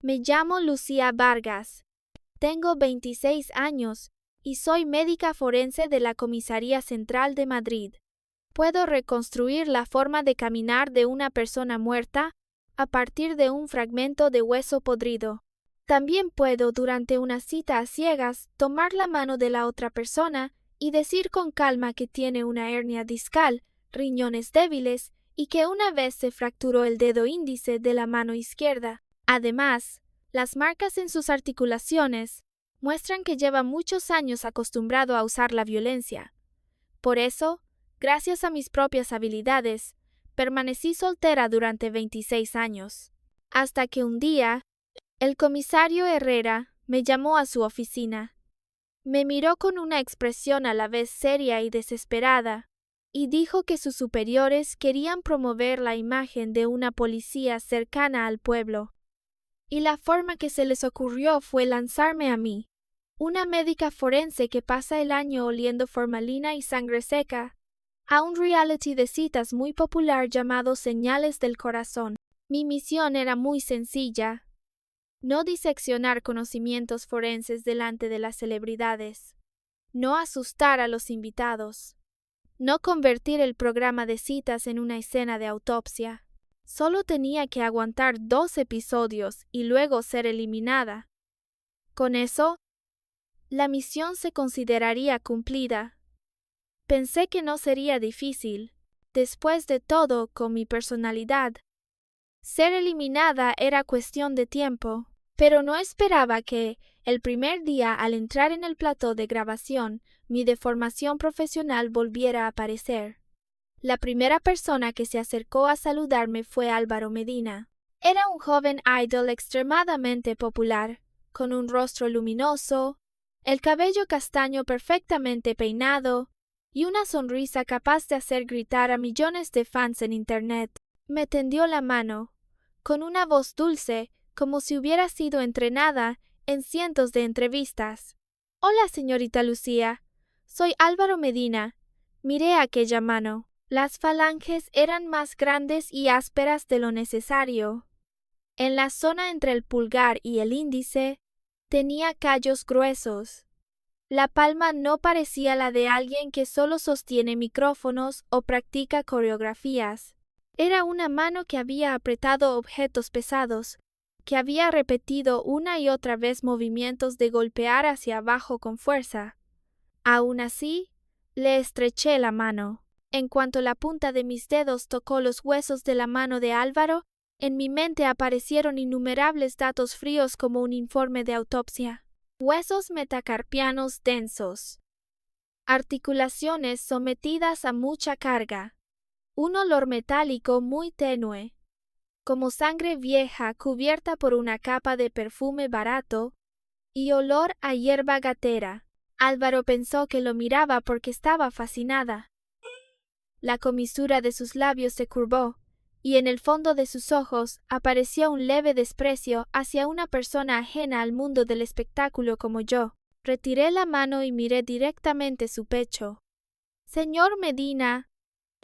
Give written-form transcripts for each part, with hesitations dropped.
Me llamo Lucía Vargas. Tengo 26 años y soy médica forense de la Comisaría Central de Madrid. Puedo reconstruir la forma de caminar de una persona muerta a partir de un fragmento de hueso podrido. También puedo, durante una cita a ciegas, tomar la mano de la otra persona y decir con calma que tiene una hernia discal, riñones débiles y que una vez se fracturó el dedo índice de la mano izquierda. Además, las marcas en sus articulaciones muestran que lleva muchos años acostumbrado a usar la violencia. Por eso, gracias a mis propias habilidades, permanecí soltera durante 26 años, hasta que un día, el comisario Herrera me llamó a su oficina. Me miró con una expresión a la vez seria y desesperada, y dijo que sus superiores querían promover la imagen de una policía cercana al pueblo. Y la forma que se les ocurrió fue lanzarme a mí, una médica forense que pasa el año oliendo formalina y sangre seca, a un reality de citas muy popular llamado Señales del Corazón. Mi misión era muy sencilla: no diseccionar conocimientos forenses delante de las celebridades, no asustar a los invitados, no convertir el programa de citas en una escena de autopsia. Solo tenía que aguantar 2 episodios y luego ser eliminada. Con eso, la misión se consideraría cumplida. Pensé que no sería difícil. Después de todo, con mi personalidad, ser eliminada era cuestión de tiempo. Pero no esperaba que, el primer día al entrar en el plató de grabación, mi deformación profesional volviera a aparecer. La primera persona que se acercó a saludarme fue Álvaro Medina. Era un joven idol extremadamente popular, con un rostro luminoso, el cabello castaño perfectamente peinado y una sonrisa capaz de hacer gritar a millones de fans en Internet. Me tendió la mano, con una voz dulce, como si hubiera sido entrenada en cientos de entrevistas. «Hola, señorita Lucía. Soy Álvaro Medina. Miré aquella mano. Las falanges eran más grandes y ásperas de lo necesario. En la zona entre el pulgar y el índice tenía callos gruesos. La palma no parecía la de alguien que solo sostiene micrófonos o practica coreografías. Era una mano que había apretado objetos pesados, que había repetido una y otra vez movimientos de golpear hacia abajo con fuerza. Aún así, le estreché la mano. En cuanto la punta de mis dedos tocó los huesos de la mano de Álvaro, en mi mente aparecieron innumerables datos fríos como un informe de autopsia. Huesos metacarpianos densos. Articulaciones sometidas a mucha carga. Un olor metálico muy tenue, como sangre vieja cubierta por una capa de perfume barato, y olor a hierba gatera. Álvaro pensó que lo miraba porque estaba fascinada. La comisura de sus labios se curvó, y en el fondo de sus ojos apareció un leve desprecio hacia una persona ajena al mundo del espectáculo como yo. Retiré la mano y miré directamente su pecho. «Señor Medina,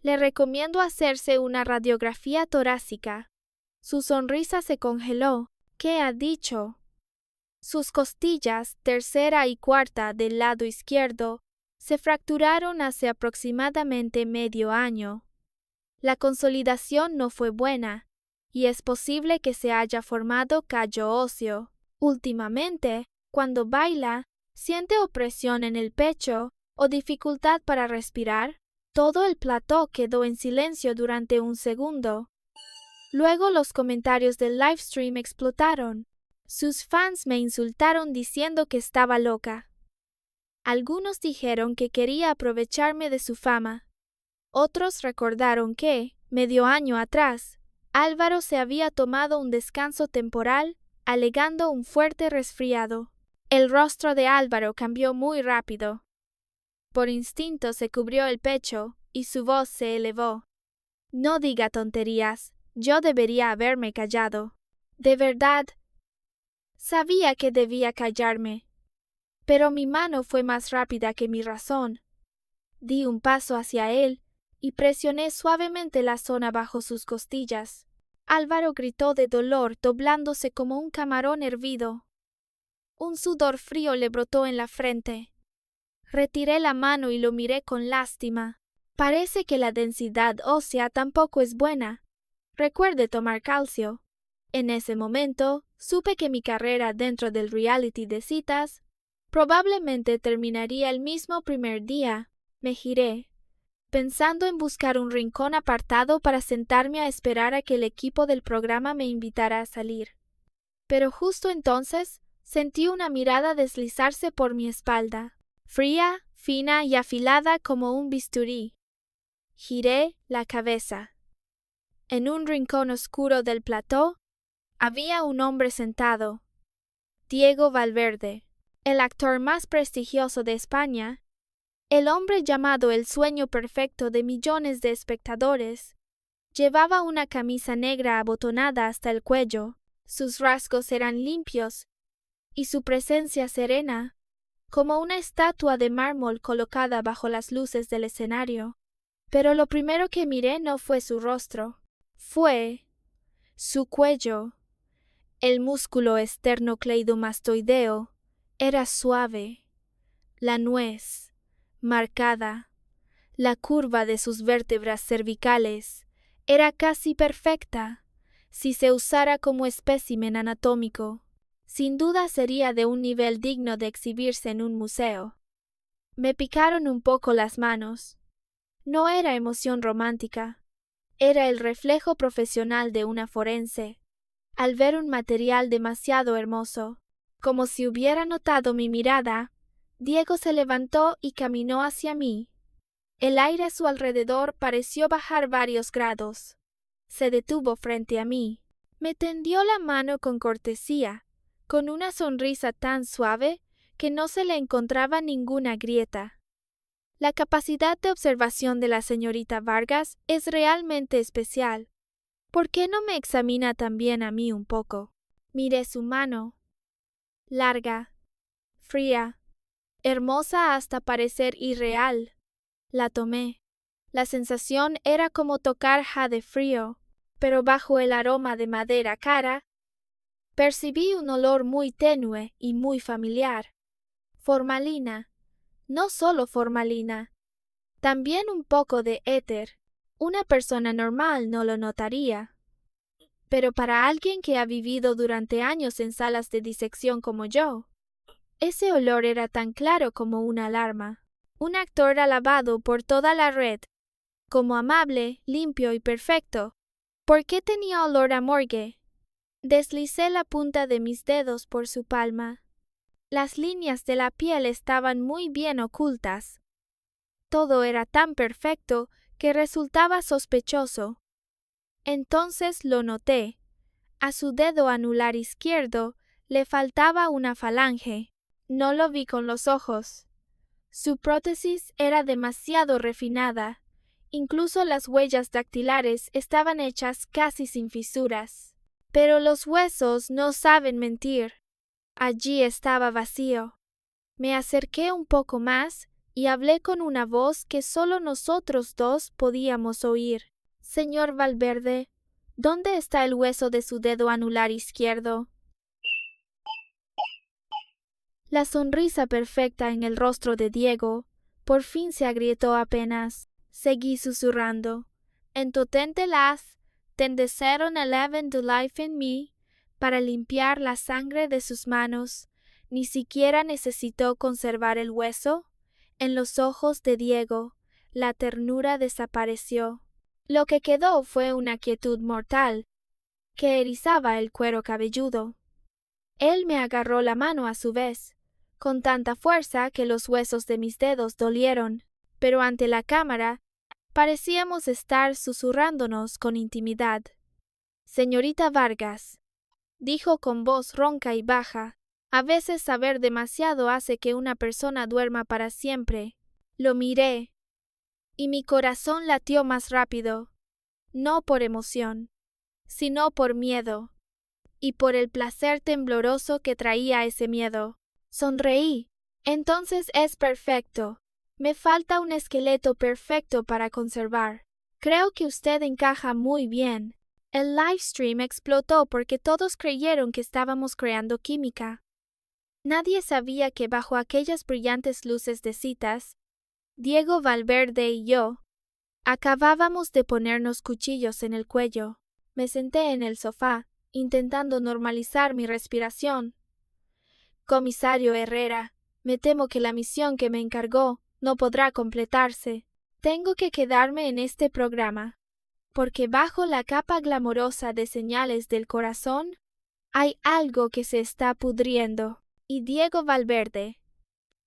le recomiendo hacerse una radiografía torácica». Su sonrisa se congeló. «¿Qué ha dicho?» Sus costillas, tercera y cuarta del lado izquierdo, se fracturaron hace aproximadamente medio año. La consolidación no fue buena, y es posible que se haya formado callo óseo. Últimamente, cuando baila, siente opresión en el pecho o dificultad para respirar. Todo el plató quedó en silencio durante un segundo. Luego los comentarios del livestream explotaron. Sus fans me insultaron diciendo que estaba loca. Algunos dijeron que quería aprovecharme de su fama. Otros recordaron que, medio año atrás, Álvaro se había tomado un descanso temporal, alegando un fuerte resfriado. El rostro de Álvaro cambió muy rápido. Por instinto se cubrió el pecho y su voz se elevó. «No diga tonterías, yo debería haberme callado. De verdad, sabía que debía callarme. Pero mi mano fue más rápida que mi razón. Di un paso hacia él y presioné suavemente la zona bajo sus costillas. Álvaro gritó de dolor, doblándose como un camarón hervido. Un sudor frío le brotó en la frente. Retiré la mano y lo miré con lástima. Parece que la densidad ósea tampoco es buena. Recuerde tomar calcio. En ese momento, supe que mi carrera dentro del reality de citas probablemente terminaría el mismo primer día. Me giré, pensando en buscar un rincón apartado para sentarme a esperar a que el equipo del programa me invitara a salir. Pero justo entonces, sentí una mirada deslizarse por mi espalda, fría, fina y afilada como un bisturí. Giré la cabeza. En un rincón oscuro del plató, había un hombre sentado. Diego Valverde, el actor más prestigioso de España, el hombre llamado el sueño perfecto de millones de espectadores. Llevaba una camisa negra abotonada hasta el cuello, sus rasgos eran limpios y su presencia serena, como una estatua de mármol colocada bajo las luces del escenario. Pero lo primero que miré no fue su rostro, fue su cuello. El músculo esternocleidomastoideo era suave, la nuez, marcada. La curva de sus vértebras cervicales era casi perfecta. Si se usara como espécimen anatómico, sin duda sería de un nivel digno de exhibirse en un museo. Me picaron un poco las manos. No era emoción romántica, era el reflejo profesional de una forense. Al ver un material demasiado hermoso, como si hubiera notado mi mirada, Diego se levantó y caminó hacia mí. El aire a su alrededor pareció bajar varios grados. Se detuvo frente a mí. Me tendió la mano con cortesía, con una sonrisa tan suave que no se le encontraba ninguna grieta. La capacidad de observación de la señorita Vargas es realmente especial. ¿Por qué no me examina también a mí un poco? Miré su mano. Larga, fría, hermosa hasta parecer irreal. La tomé. La sensación era como tocar jade frío, pero bajo el aroma de madera cara, percibí un olor muy tenue y muy familiar. Formalina. No solo formalina, también un poco de éter. Una persona normal no lo notaría. Pero para alguien que ha vivido durante años en salas de disección como yo, ese olor era tan claro como una alarma. Un actor alabado por toda la red, como amable, limpio y perfecto. ¿Por qué tenía olor a morgue? Deslicé la punta de mis dedos por su palma. Las líneas de la piel estaban muy bien ocultas. Todo era tan perfecto que resultaba sospechoso. Entonces lo noté. A su dedo anular izquierdo le faltaba una falange. No lo vi con los ojos. Su prótesis era demasiado refinada. Incluso las huellas dactilares estaban hechas casi sin fisuras. Pero los huesos no saben mentir. Allí estaba vacío. Me acerqué un poco más y hablé con una voz que solo nosotros dos podíamos oír. Señor Valverde, ¿dónde está el hueso de su dedo anular izquierdo? La sonrisa perfecta en el rostro de Diego por fin se agrietó apenas. Seguí susurrando. En Totente las tendeceron eleven to life en mí para limpiar la sangre de sus manos. Ni siquiera necesitó conservar el hueso. En los ojos de Diego, la ternura desapareció. Lo que quedó fue una quietud mortal que erizaba el cuero cabelludo. Él me agarró la mano a su vez, con tanta fuerza que los huesos de mis dedos dolieron, pero ante la cámara parecíamos estar susurrándonos con intimidad. Señorita Vargas, dijo con voz ronca y baja, a veces saber demasiado hace que una persona duerma para siempre. Lo miré, y mi corazón latió más rápido, no por emoción, sino por miedo, y por el placer tembloroso que traía ese miedo. Sonreí. Entonces es perfecto. Me falta un esqueleto perfecto para conservar. Creo que usted encaja muy bien. El livestream explotó porque todos creyeron que estábamos creando química. Nadie sabía que bajo aquellas brillantes luces de citas, Diego Valverde y yo acabábamos de ponernos cuchillos en el cuello. Me senté en el sofá, intentando normalizar mi respiración. Comisario Herrera, me temo que la misión que me encargó no podrá completarse. Tengo que quedarme en este programa, porque bajo la capa glamorosa de señales del corazón hay algo que se está pudriendo. Y Diego Valverde,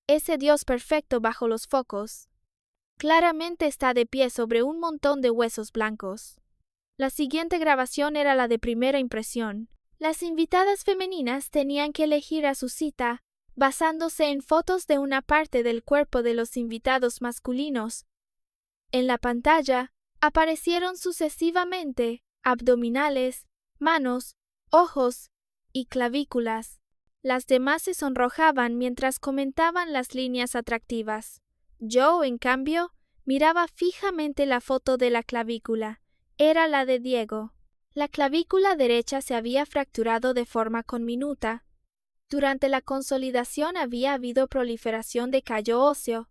ese Dios perfecto bajo los focos, claramente está de pie sobre un montón de huesos blancos. La siguiente grabación era la de primera impresión. Las invitadas femeninas tenían que elegir a su cita basándose en fotos de una parte del cuerpo de los invitados masculinos. En la pantalla aparecieron sucesivamente abdominales, manos, ojos y clavículas. Las demás se sonrojaban mientras comentaban las líneas atractivas. Yo, en cambio, miraba fijamente la foto de la clavícula. Era la de Diego. La clavícula derecha se había fracturado de forma conminuta. Durante la consolidación había habido proliferación de callo óseo,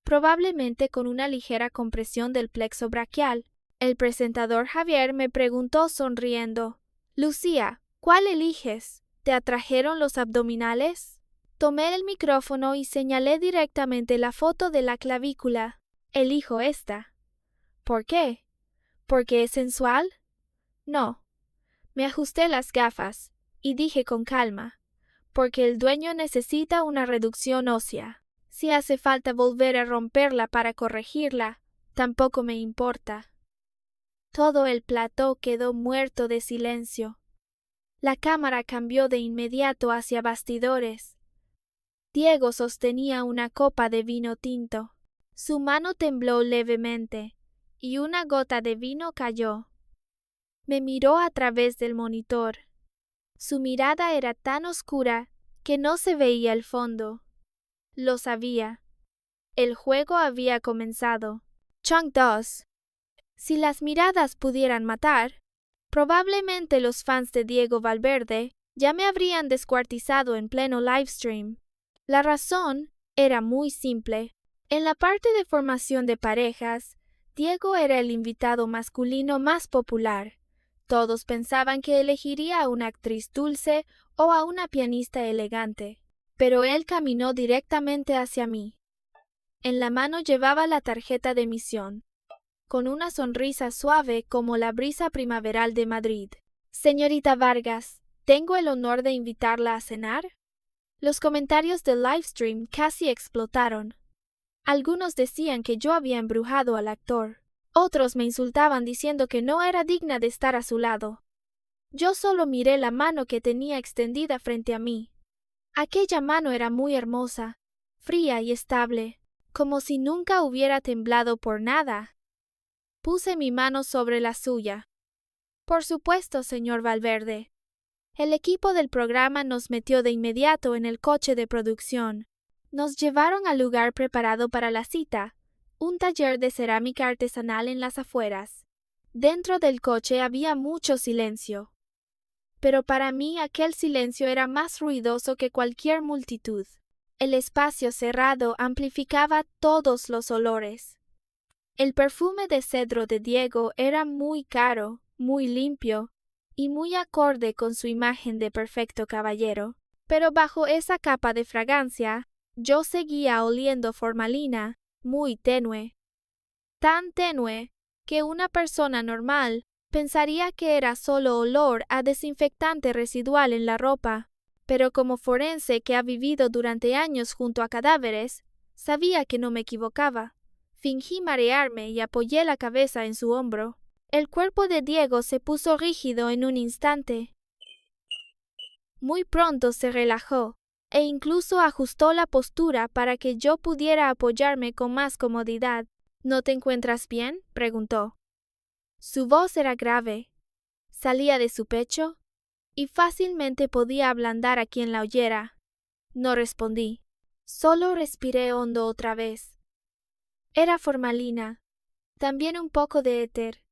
probablemente con una ligera compresión del plexo braquial. El presentador Javier me preguntó sonriendo: «Lucía, ¿cuál eliges? ¿Te atrajeron los abdominales?» Tomé el micrófono y señalé directamente la foto de la clavícula. «Elijo esta». «¿Por qué? ¿Porque es sensual?» «No». Me ajusté las gafas y dije con calma: «Porque el dueño necesita una reducción ósea. Si hace falta volver a romperla para corregirla, tampoco me importa». Todo el plató quedó muerto de silencio. La cámara cambió de inmediato hacia bastidores. Diego sostenía una copa de vino tinto. Su mano tembló levemente y una gota de vino cayó. Me miró a través del monitor. Su mirada era tan oscura que no se veía el fondo. Lo sabía. El juego había comenzado. Chunk 2. Si las miradas pudieran matar, probablemente los fans de Diego Valverde ya me habrían descuartizado en pleno livestream. La razón era muy simple. En la parte de formación de parejas, Diego era el invitado masculino más popular. Todos pensaban que elegiría a una actriz dulce o a una pianista elegante, pero él caminó directamente hacia mí. En la mano llevaba la tarjeta de misión, con una sonrisa suave como la brisa primaveral de Madrid. «Señorita Vargas, ¿tengo el honor de invitarla a cenar?» Los comentarios del livestream casi explotaron. Algunos decían que yo había embrujado al actor. Otros me insultaban diciendo que no era digna de estar a su lado. Yo solo miré la mano que tenía extendida frente a mí. Aquella mano era muy hermosa, fría y estable, como si nunca hubiera temblado por nada. Puse mi mano sobre la suya. «Por supuesto, señor Valverde». El equipo del programa nos metió de inmediato en el coche de producción. Nos llevaron al lugar preparado para la cita, un taller de cerámica artesanal en las afueras. Dentro del coche había mucho silencio. Pero para mí aquel silencio era más ruidoso que cualquier multitud. El espacio cerrado amplificaba todos los olores. El perfume de cedro de Diego era muy caro, muy limpio y muy acorde con su imagen de perfecto caballero. Pero bajo esa capa de fragancia, yo seguía oliendo formalina, muy tenue. Tan tenue que una persona normal pensaría que era solo olor a desinfectante residual en la ropa. Pero como forense que ha vivido durante años junto a cadáveres, sabía que no me equivocaba. Fingí marearme y apoyé la cabeza en su hombro. El cuerpo de Diego se puso rígido en un instante. Muy pronto se relajó e incluso ajustó la postura para que yo pudiera apoyarme con más comodidad. «¿No te encuentras bien?», preguntó. Su voz era grave. Salía de su pecho y fácilmente podía ablandar a quien la oyera. No respondí. Solo respiré hondo otra vez. Era formalina, también un poco de éter.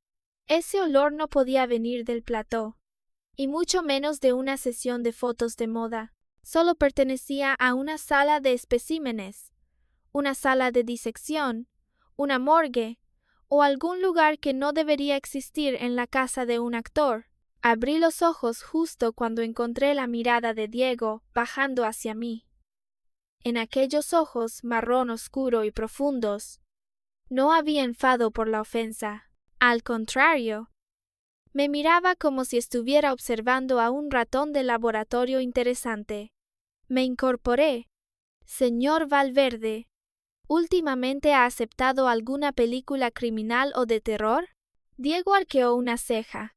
Ese olor no podía venir del plató, y mucho menos de una sesión de fotos de moda. Solo pertenecía a una sala de especímenes, una sala de disección, una morgue, o algún lugar que no debería existir en la casa de un actor. Abrí los ojos justo cuando encontré la mirada de Diego bajando hacia mí. En aquellos ojos marrón oscuro y profundos, no había enfado por la ofensa. Al contrario, me miraba como si estuviera observando a un ratón de laboratorio interesante. Me incorporé. Señor Valverde, ¿últimamente ha aceptado alguna película criminal o de terror? Diego arqueó una ceja.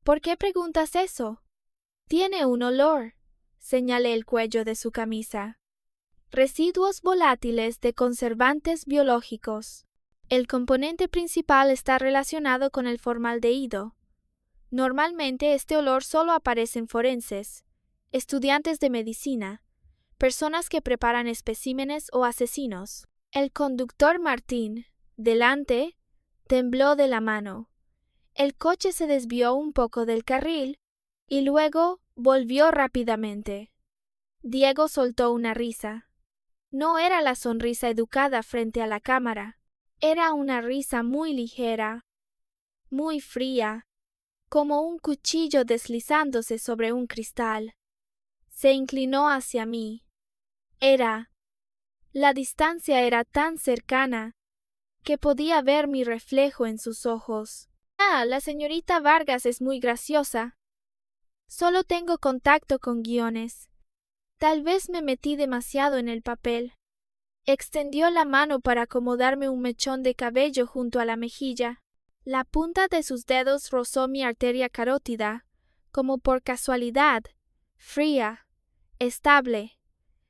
¿Por qué preguntas eso? Tiene un olor. Señalé el cuello de su camisa. Residuos volátiles de conservantes biológicos. El componente principal está relacionado con el formaldehído. Normalmente este olor solo aparece en forenses, estudiantes de medicina, personas que preparan especímenes o asesinos. El conductor Martín, delante, tembló de la mano. El coche se desvió un poco del carril y luego volvió rápidamente. Diego soltó una risa. No era la sonrisa educada frente a la cámara. Era una risa muy ligera, muy fría, como un cuchillo deslizándose sobre un cristal. Se inclinó hacia mí. La distancia era tan cercana que podía ver mi reflejo en sus ojos. La señorita Vargas es muy graciosa. Solo tengo contacto con guiones. Tal vez me metí demasiado en el papel. Extendió la mano para acomodarme un mechón de cabello junto a la mejilla. La punta de sus dedos rozó mi arteria carótida, como por casualidad, fría, estable,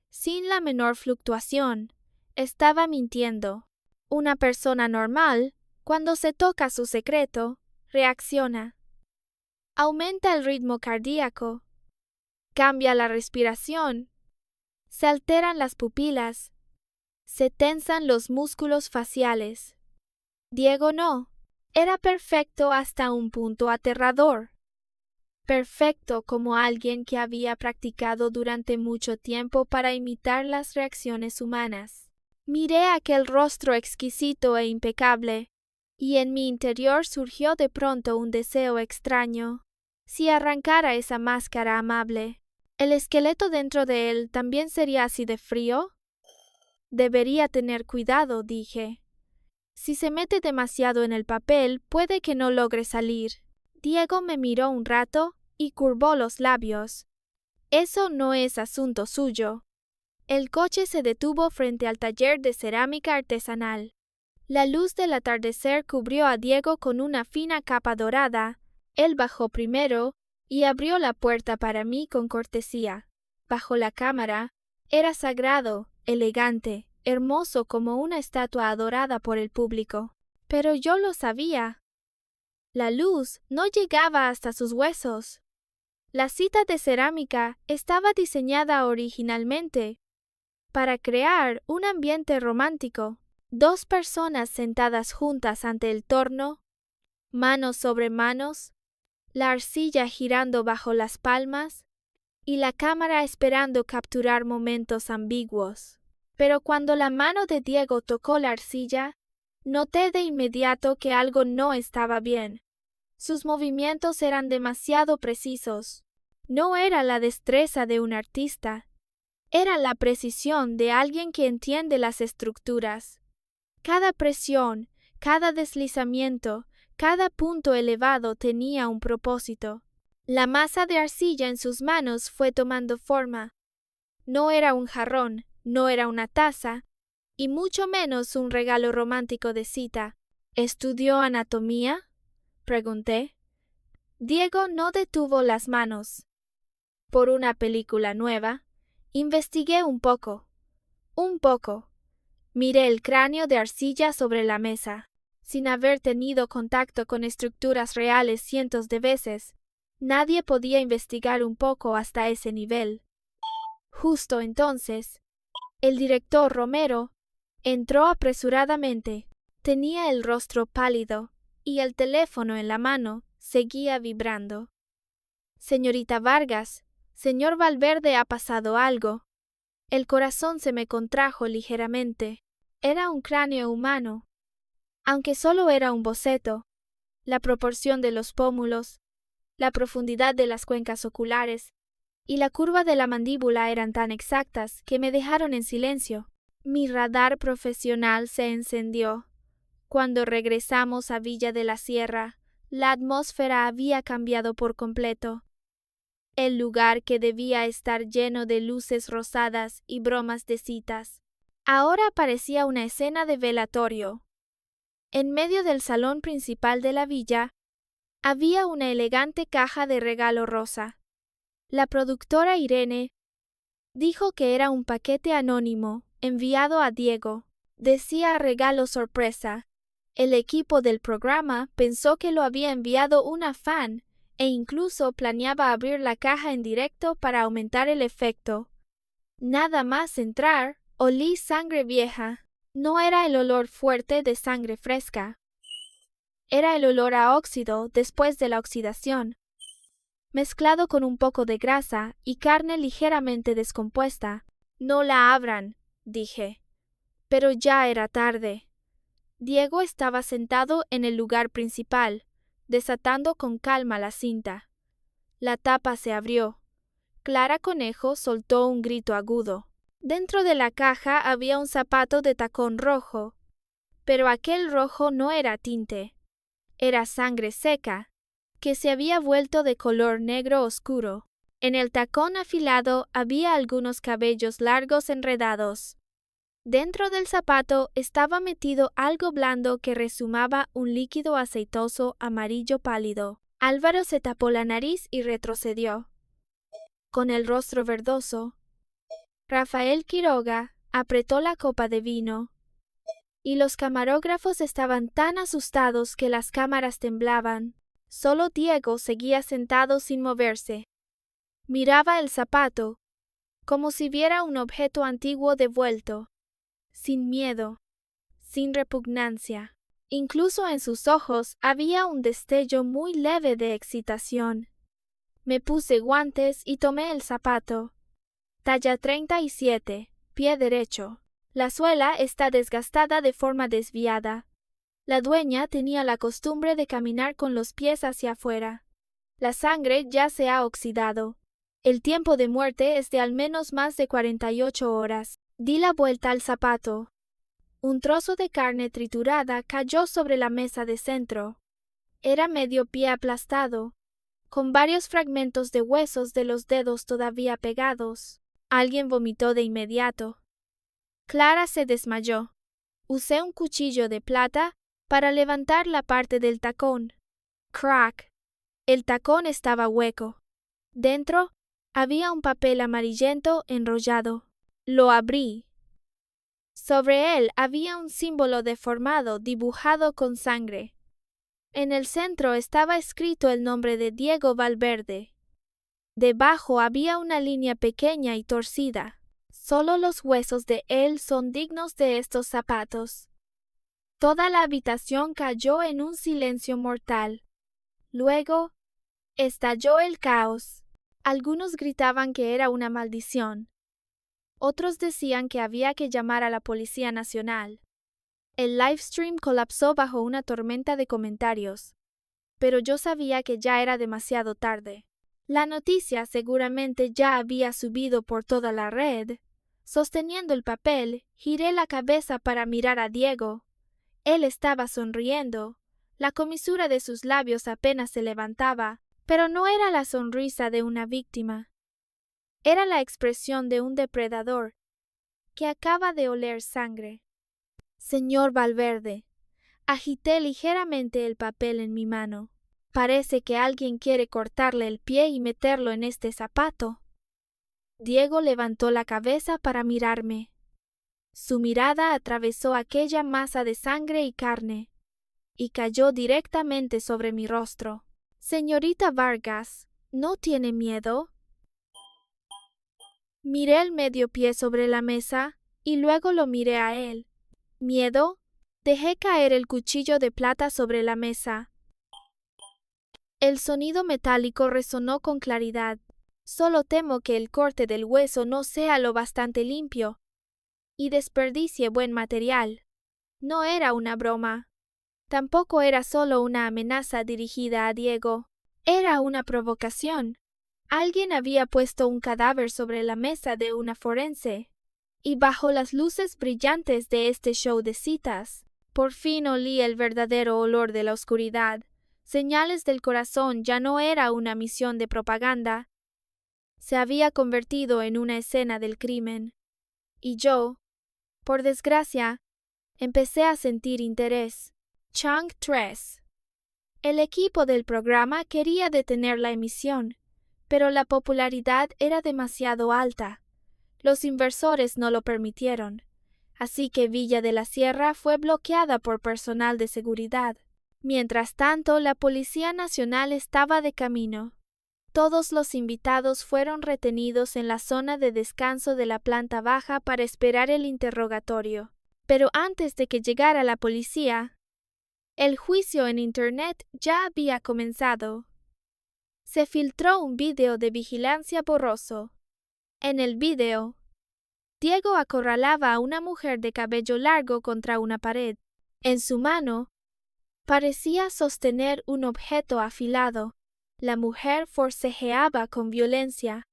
sin la menor fluctuación. Estaba mintiendo. Una persona normal, cuando se toca su secreto, reacciona. Aumenta el ritmo cardíaco, cambia la respiración, se alteran las pupilas, se tensan los músculos faciales. Diego no. Era perfecto hasta un punto aterrador. Perfecto como alguien que había practicado durante mucho tiempo para imitar las reacciones humanas. Miré aquel rostro exquisito e impecable, y en mi interior surgió de pronto un deseo extraño. Si arrancara esa máscara amable, ¿el esqueleto dentro de él también sería así de frío? Debería tener cuidado, dije. Si se mete demasiado en el papel, puede que no logre salir. Diego me miró un rato y curvó los labios. Eso no es asunto suyo. El coche se detuvo frente al taller de cerámica artesanal. La luz del atardecer cubrió a Diego con una fina capa dorada. Él bajó primero y abrió la puerta para mí con cortesía. Bajo la cámara, era sagrado, elegante, hermoso como una estatua adorada por el público. Pero yo lo sabía. La luz no llegaba hasta sus huesos. La cita de cerámica estaba diseñada originalmente para crear un ambiente romántico. Dos personas sentadas juntas ante el torno, manos sobre manos, la arcilla girando bajo las palmas y la cámara esperando capturar momentos ambiguos. Pero cuando la mano de Diego tocó la arcilla, noté de inmediato que algo no estaba bien. Sus movimientos eran demasiado precisos. No era la destreza de un artista. Era la precisión de alguien que entiende las estructuras. Cada presión, cada deslizamiento, cada punto elevado tenía un propósito. La masa de arcilla en sus manos fue tomando forma. No era un jarrón, no era una taza, y mucho menos un regalo romántico de cita. ¿Estudió anatomía?, pregunté. Diego no detuvo las manos. Por una película nueva, investigué un poco. Miré el cráneo de arcilla sobre la mesa. Sin haber tenido contacto con estructuras reales cientos de veces, nadie podía investigar un poco hasta ese nivel. Justo entonces, el director Romero entró apresuradamente. Tenía el rostro pálido, y el teléfono en la mano seguía vibrando. Señorita Vargas, señor Valverde, ha pasado algo. El corazón se me contrajo ligeramente. Era un cráneo humano. Aunque solo era un boceto, la proporción de los pómulos, la profundidad de las cuencas oculares y la curva de la mandíbula eran tan exactas que me dejaron en silencio. Mi radar profesional se encendió. Cuando regresamos a Villa de la Sierra, la atmósfera había cambiado por completo. El lugar, que debía estar lleno de luces rosadas y bromas de citas, ahora parecía una escena de velatorio. En medio del salón principal de la villa, había una elegante caja de regalo rosa. La productora Irene dijo que era un paquete anónimo enviado a Diego. Decía regalo sorpresa. El equipo del programa pensó que lo había enviado una fan e incluso planeaba abrir la caja en directo para aumentar el efecto. Nada más entrar, olí sangre vieja. No era el olor fuerte de sangre fresca. Era el olor a óxido después de la oxidación, mezclado con un poco de grasa y carne ligeramente descompuesta. No la abran, dije. Pero ya era tarde. Diego estaba sentado en el lugar principal, desatando con calma la cinta. La tapa se abrió. Clara Conejo soltó un grito agudo. Dentro de la caja había un zapato de tacón rojo, pero aquel rojo no era tinte. Era sangre seca, que se había vuelto de color negro oscuro. En el tacón afilado había algunos cabellos largos enredados. Dentro del zapato estaba metido algo blando que rezumaba un líquido aceitoso amarillo pálido. Álvaro se tapó la nariz y retrocedió. Con el rostro verdoso, Rafael Quiroga apretó la copa de vino, y los camarógrafos estaban tan asustados que las cámaras temblaban. Solo Diego seguía sentado sin moverse. Miraba el zapato, como si viera un objeto antiguo devuelto, sin miedo, sin repugnancia. Incluso en sus ojos había un destello muy leve de excitación. Me puse guantes y tomé el zapato. Talla 37, pie derecho. La suela está desgastada de forma desviada. La dueña tenía la costumbre de caminar con los pies hacia afuera. La sangre ya se ha oxidado. El tiempo de muerte es de al menos más de 48 horas. Di la vuelta al zapato. Un trozo de carne triturada cayó sobre la mesa de centro. Era medio pie aplastado, con varios fragmentos de huesos de los dedos todavía pegados. Alguien vomitó de inmediato. Clara se desmayó. Usé un cuchillo de plata para levantar la parte del tacón. Crack. El tacón estaba hueco. Dentro había un papel amarillento enrollado. Lo abrí. Sobre él había un símbolo deformado dibujado con sangre. En el centro estaba escrito el nombre de Diego Valverde. Debajo había una línea pequeña y torcida. Solo los huesos de él son dignos de estos zapatos. Toda la habitación cayó en un silencio mortal. Luego, estalló el caos. Algunos gritaban que era una maldición. Otros decían que había que llamar a la Policía Nacional. El livestream colapsó bajo una tormenta de comentarios. Pero yo sabía que ya era demasiado tarde. La noticia seguramente ya había subido por toda la red. Sosteniendo el papel, giré la cabeza para mirar a Diego. Él estaba sonriendo. La comisura de sus labios apenas se levantaba, pero no era la sonrisa de una víctima. Era la expresión de un depredador que acaba de oler sangre. Señor Valverde, agité ligeramente el papel en mi mano. Parece que alguien quiere cortarle el pie y meterlo en este zapato. Diego levantó la cabeza para mirarme. Su mirada atravesó aquella masa de sangre y carne y cayó directamente sobre mi rostro. Señorita Vargas, ¿no tiene miedo? Miré el medio pie sobre la mesa y luego lo miré a él. ¿Miedo? Dejé caer el cuchillo de plata sobre la mesa. El sonido metálico resonó con claridad. Solo temo que el corte del hueso no sea lo bastante limpio y desperdicie buen material. No era una broma. Tampoco era solo una amenaza dirigida a Diego. Era una provocación. Alguien había puesto un cadáver sobre la mesa de una forense. Y bajo las luces brillantes de este show de citas, por fin olí el verdadero olor de la oscuridad. Señales del corazón ya no era una misión de propaganda. Se había convertido en una escena del crimen. Y yo, por desgracia, empecé a sentir interés. Chang 3. El equipo del programa quería detener la emisión, pero la popularidad era demasiado alta. Los inversores no lo permitieron, así que Villa de la Sierra fue bloqueada por personal de seguridad. Mientras tanto, la Policía Nacional estaba de camino. Todos los invitados fueron retenidos en la zona de descanso de la planta baja para esperar el interrogatorio. Pero antes de que llegara la policía, el juicio en Internet ya había comenzado. Se filtró un video de vigilancia borroso. En el video, Diego acorralaba a una mujer de cabello largo contra una pared. En su mano, parecía sostener un objeto afilado. La mujer forcejeaba con violencia.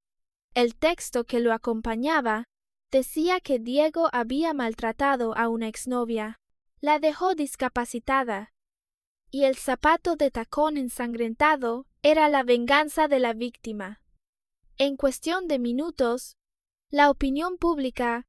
El texto que lo acompañaba decía que Diego había maltratado a una exnovia. La dejó discapacitada. Y el zapato de tacón ensangrentado era la venganza de la víctima. En cuestión de minutos, la opinión pública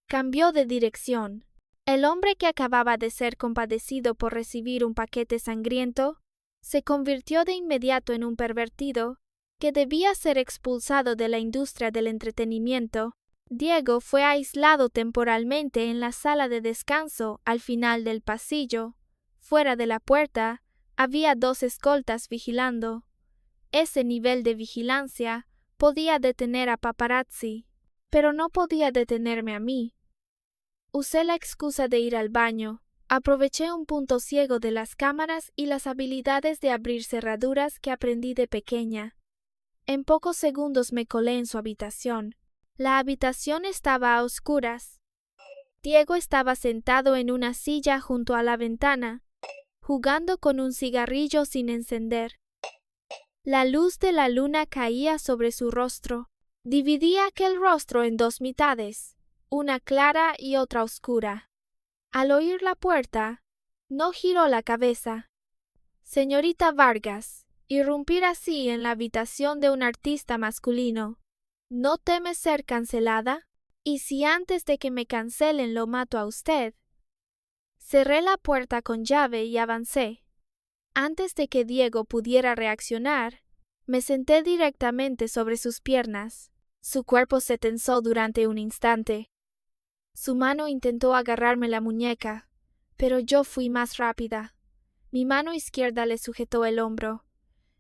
cambió de dirección. El hombre que acababa de ser compadecido por recibir un paquete sangriento se convirtió de inmediato en un pervertido que debía ser expulsado de la industria del entretenimiento. Diego fue aislado temporalmente en la sala de descanso al final del pasillo. Fuera de la puerta había 2 escoltas vigilando. Ese nivel de vigilancia podía detener a paparazzi, pero no podía detenerme a mí. Usé la excusa de ir al baño. Aproveché un punto ciego de las cámaras y las habilidades de abrir cerraduras que aprendí de pequeña. En pocos segundos me colé en su habitación. La habitación estaba a oscuras. Diego estaba sentado en una silla junto a la ventana, jugando con un cigarrillo sin encender. La luz de la luna caía sobre su rostro. Dividía aquel rostro en 2 mitades, una clara y otra oscura. Al oír la puerta, no giró la cabeza. Señorita Vargas, irrumpir así en la habitación de un artista masculino. ¿No teme ser cancelada? ¿Y si antes de que me cancelen lo mato a usted? Cerré la puerta con llave y avancé. Antes de que Diego pudiera reaccionar, me senté directamente sobre sus piernas. Su cuerpo se tensó durante un instante. Su mano intentó agarrarme la muñeca, pero yo fui más rápida. Mi mano izquierda le sujetó el hombro.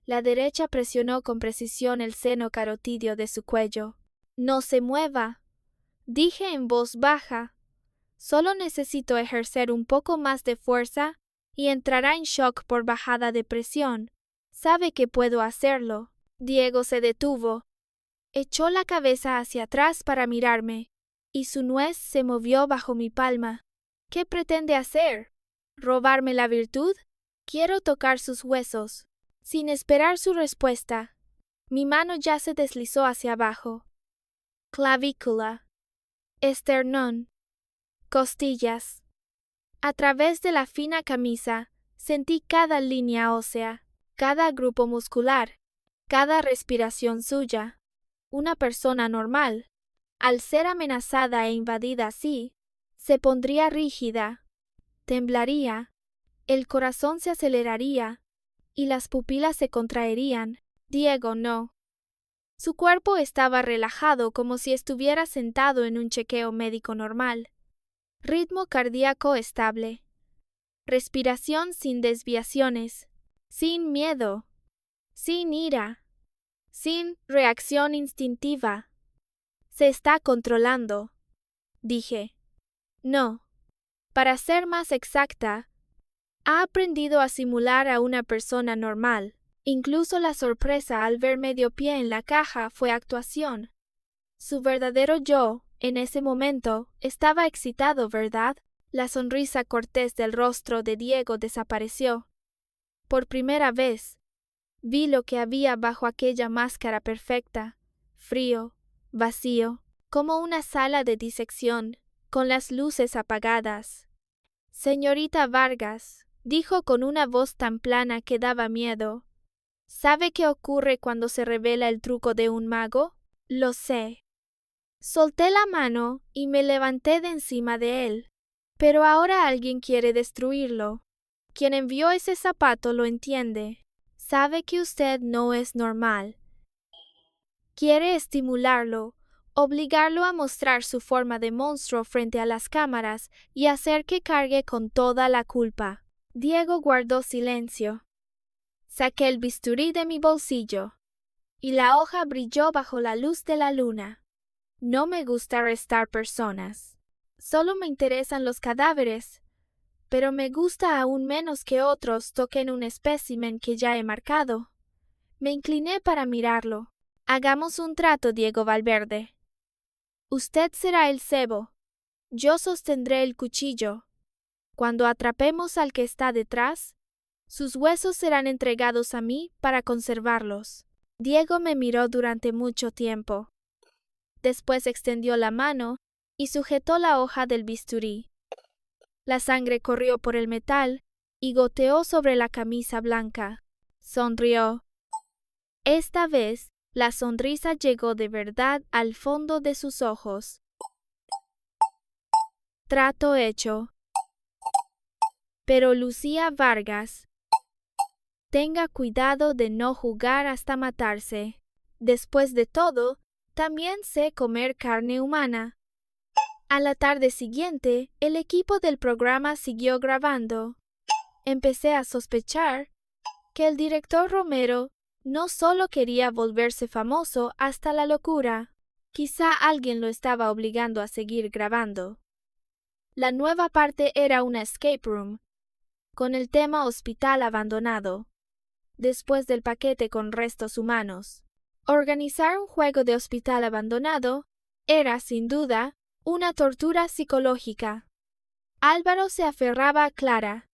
La derecha presionó con precisión el seno carotídeo de su cuello. «No se mueva», dije en voz baja. «Solo necesito ejercer un poco más de fuerza y entrará en shock por bajada de presión. Sabe que puedo hacerlo». Diego se detuvo. Echó la cabeza hacia atrás para mirarme, y su nuez se movió bajo mi palma. «¿Qué pretende hacer? ¿Robarme la virtud?» «Quiero tocar sus huesos». Sin esperar su respuesta, mi mano ya se deslizó hacia abajo. Clavícula, esternón, costillas. A través de la fina camisa sentí cada línea ósea, cada grupo muscular, cada respiración suya. Una persona normal, al ser amenazada e invadida así, se pondría rígida, temblaría, el corazón se aceleraría y las pupilas se contraerían. Diego no. Su cuerpo estaba relajado como si estuviera sentado en un chequeo médico normal. Ritmo cardíaco estable. Respiración sin desviaciones. Sin miedo. Sin ira. Sin reacción instintiva. Se está controlando, dije. No. Para ser más exacta, ha aprendido a simular a una persona normal. Incluso la sorpresa al ver medio pie en la caja fue actuación. Su verdadero yo, en ese momento, estaba excitado, ¿verdad? La sonrisa cortés del rostro de Diego desapareció. Por primera vez, vi lo que había bajo aquella máscara perfecta, frío, vacío, como una sala de disección, con las luces apagadas. Señorita Vargas, dijo con una voz tan plana que daba miedo. ¿Sabe qué ocurre cuando se revela el truco de un mago? Lo sé. Solté la mano y me levanté de encima de él. Pero ahora alguien quiere destruirlo. Quien envió ese zapato lo entiende. Sabe que usted no es normal. Quiere estimularlo, obligarlo a mostrar su forma de monstruo frente a las cámaras y hacer que cargue con toda la culpa. Diego guardó silencio. Saqué el bisturí de mi bolsillo, y la hoja brilló bajo la luz de la luna. No me gusta arrestar personas. Solo me interesan los cadáveres, pero me gusta aún menos que otros toquen un espécimen que ya he marcado. Me incliné para mirarlo. Hagamos un trato, Diego Valverde. Usted será el cebo. Yo sostendré el cuchillo. Cuando atrapemos al que está detrás, sus huesos serán entregados a mí para conservarlos. Diego me miró durante mucho tiempo. Después extendió la mano y sujetó la hoja del bisturí. La sangre corrió por el metal y goteó sobre la camisa blanca. Sonrió. Esta vez, la sonrisa llegó de verdad al fondo de sus ojos. Trato hecho. Pero Lucía Vargas, tenga cuidado de no jugar hasta matarse. Después de todo, también sé comer carne humana. A la tarde siguiente, el equipo del programa siguió grabando. Empecé a sospechar que el director Romero no solo quería volverse famoso hasta la locura, quizá alguien lo estaba obligando a seguir grabando. La nueva parte era una escape room, con el tema hospital abandonado, después del paquete con restos humanos. Organizar un juego de hospital abandonado era, sin duda, una tortura psicológica. Álvaro se aferraba a Clara,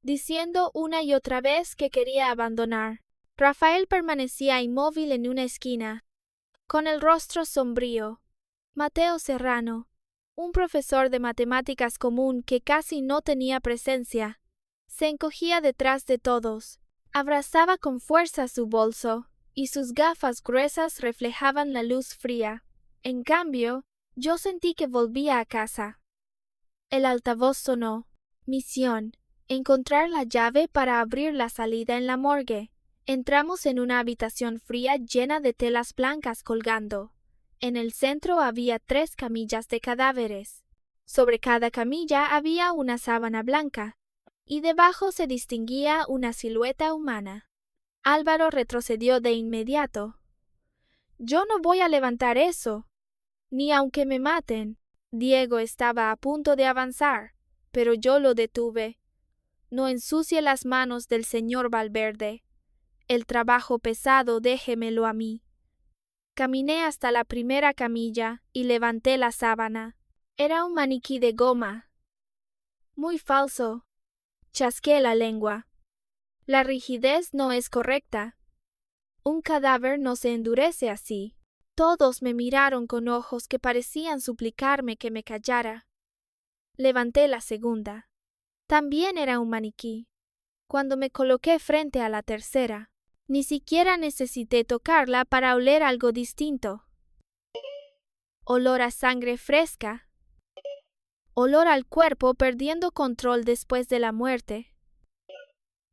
diciendo una y otra vez que quería abandonar. Rafael permanecía inmóvil en una esquina, con el rostro sombrío. Mateo Serrano, un profesor de matemáticas común que casi no tenía presencia, se encogía detrás de todos, abrazaba con fuerza su bolso, y sus gafas gruesas reflejaban la luz fría. En cambio, yo sentí que volvía a casa. El altavoz sonó. Misión: encontrar la llave para abrir la salida en la morgue. Entramos en una habitación fría llena de telas blancas colgando. En el centro había 3 camillas de cadáveres. Sobre cada camilla había una sábana blanca, y debajo se distinguía una silueta humana. Álvaro retrocedió de inmediato. «Yo no voy a levantar eso, ni aunque me maten». Diego estaba a punto de avanzar, pero yo lo detuve. «No ensucie las manos del señor Valverde. El trabajo pesado déjemelo a mí». Caminé hasta la primera camilla y levanté la sábana. Era un maniquí de goma. Muy falso. Chasqué la lengua. La rigidez no es correcta. Un cadáver no se endurece así. Todos me miraron con ojos que parecían suplicarme que me callara. Levanté la segunda. También era un maniquí. Cuando me coloqué frente a la tercera, ni siquiera necesité tocarla para oler algo distinto. Olor a sangre fresca. Olor al cuerpo perdiendo control después de la muerte.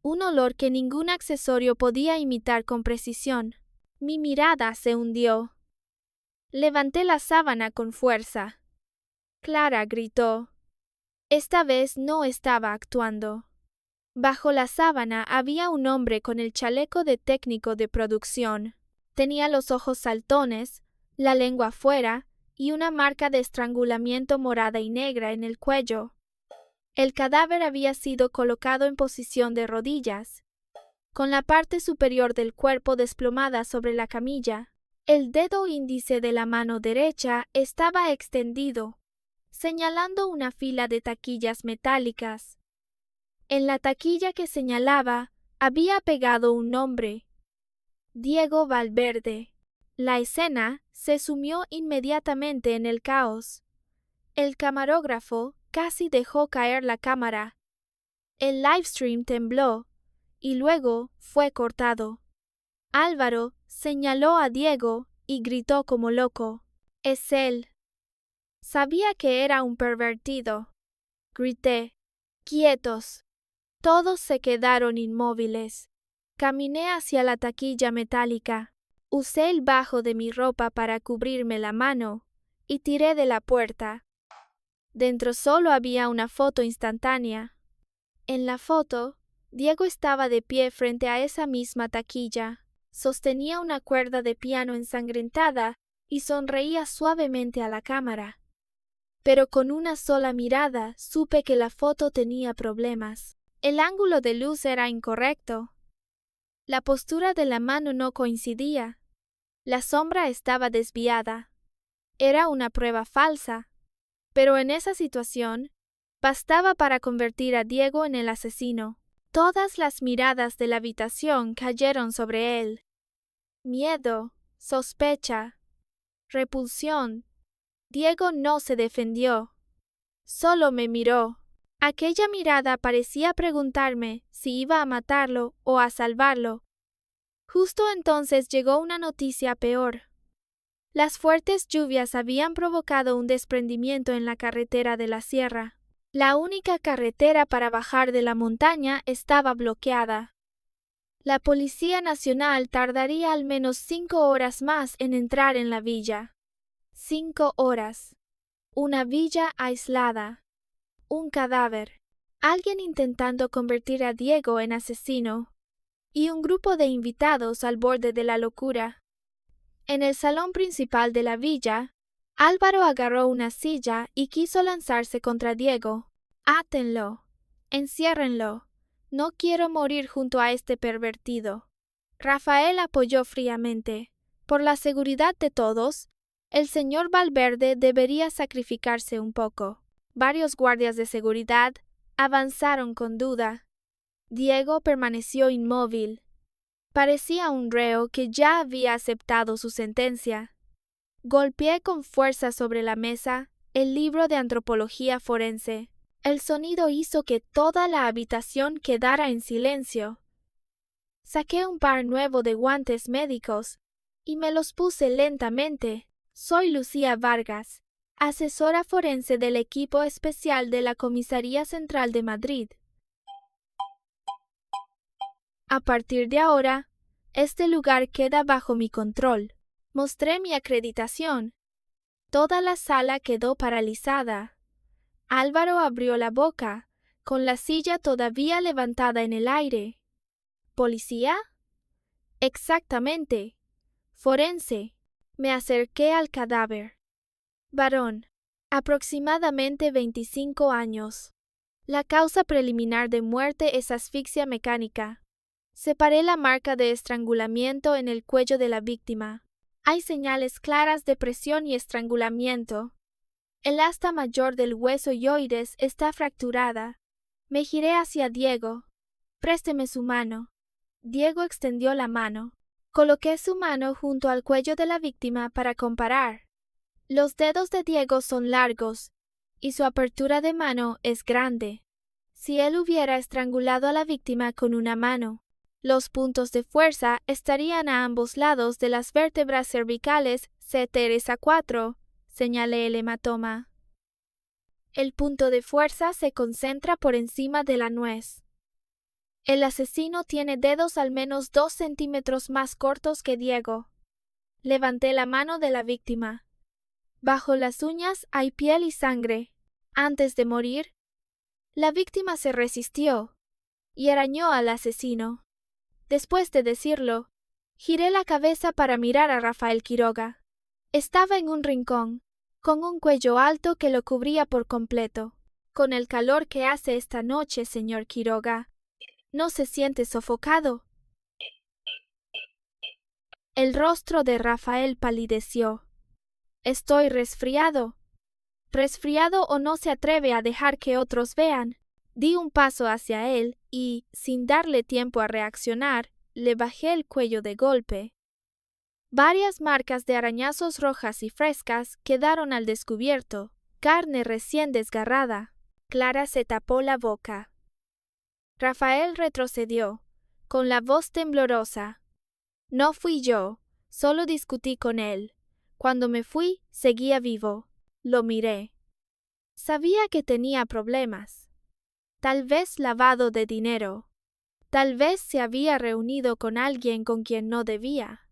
Un olor que ningún accesorio podía imitar con precisión. Mi mirada se hundió. Levanté la sábana con fuerza. Clara gritó. Esta vez no estaba actuando. Bajo la sábana había un hombre con el chaleco de técnico de producción. Tenía los ojos saltones, la lengua fuera y una marca de estrangulamiento morada y negra en el cuello. El cadáver había sido colocado en posición de rodillas, con la parte superior del cuerpo desplomada sobre la camilla. El dedo índice de la mano derecha estaba extendido, señalando una fila de taquillas metálicas. En la taquilla que señalaba había pegado un nombre: Diego Valverde. La escena se sumió inmediatamente en el caos. El camarógrafo casi dejó caer la cámara. El livestream tembló y luego fue cortado. Álvaro señaló a Diego y gritó como loco: «¡Es él!». Sabía que era un pervertido. Grité: «¡Quietos!». Todos se quedaron inmóviles. Caminé hacia la taquilla metálica. Usé el bajo de mi ropa para cubrirme la mano y tiré de la puerta. Dentro solo había una foto instantánea. En la foto, Diego estaba de pie frente a esa misma taquilla. Sostenía una cuerda de piano ensangrentada y sonreía suavemente a la cámara. Pero con una sola mirada supe que la foto tenía problemas. El ángulo de luz era incorrecto. La postura de la mano no coincidía. La sombra estaba desviada. Era una prueba falsa. Pero en esa situación, bastaba para convertir a Diego en el asesino. Todas las miradas de la habitación cayeron sobre él. Miedo, sospecha, repulsión. Diego no se defendió. Solo me miró. Aquella mirada parecía preguntarme si iba a matarlo o a salvarlo. Justo entonces llegó una noticia peor. Las fuertes lluvias habían provocado un desprendimiento en la carretera de la sierra. La única carretera para bajar de la montaña estaba bloqueada. La Policía Nacional tardaría al menos 5 horas más en entrar en la villa. 5 horas. Una villa aislada. Un cadáver. Alguien intentando convertir a Diego en asesino. Y un grupo de invitados al borde de la locura. En el salón principal de la villa, Álvaro agarró una silla y quiso lanzarse contra Diego. «Átenlo. Enciérrenlo. No quiero morir junto a este pervertido». Rafael apoyó fríamente. Por la seguridad de todos, el señor Valverde debería sacrificarse un poco. Varios guardias de seguridad avanzaron con duda. Diego permaneció inmóvil. Parecía un reo que ya había aceptado su sentencia. Golpeé con fuerza sobre la mesa el libro de antropología forense. El sonido hizo que toda la habitación quedara en silencio. Saqué un par nuevo de guantes médicos y me los puse lentamente. Soy Lucía Vargas, asesora forense del equipo especial de la Comisaría Central de Madrid. A partir de ahora, este lugar queda bajo mi control. Mostré mi acreditación. Toda la sala quedó paralizada. Álvaro abrió la boca, con la silla todavía levantada en el aire. ¿Policía? Exactamente. Forense. Me acerqué al cadáver. Varón. Aproximadamente 25 años. La causa preliminar de muerte es asfixia mecánica. Separé la marca de estrangulamiento en el cuello de la víctima. Hay señales claras de presión y estrangulamiento. El asta mayor del hueso yoides está fracturada. Me giré hacia Diego. «Présteme su mano». Diego extendió la mano. Coloqué su mano junto al cuello de la víctima para comparar. Los dedos de Diego son largos y su apertura de mano es grande. Si él hubiera estrangulado a la víctima con una mano, los puntos de fuerza estarían a ambos lados de las vértebras cervicales C3-A4, señalé el hematoma. El punto de fuerza se concentra por encima de la nuez. El asesino tiene dedos al menos 2 centímetros más cortos que Diego. Levanté la mano de la víctima. Bajo las uñas hay piel y sangre. Antes de morir, la víctima se resistió y arañó al asesino. Después de decirlo, giré la cabeza para mirar a Rafael Quiroga. Estaba en un rincón, con un cuello alto que lo cubría por completo. Con el calor que hace esta noche, señor Quiroga, ¿no se siente sofocado? El rostro de Rafael palideció. Estoy resfriado. Resfriado o no se atreve a dejar que otros vean. Di un paso hacia él y, sin darle tiempo a reaccionar, le bajé el cuello de golpe. Varias marcas de arañazos rojas y frescas quedaron al descubierto, carne recién desgarrada. Clara se tapó la boca. Rafael retrocedió, con la voz temblorosa. No fui yo, solo discutí con él. Cuando me fui, seguía vivo. Lo miré. Sabía que tenía problemas. Tal vez lavado de dinero. Tal vez se había reunido con alguien con quien no debía.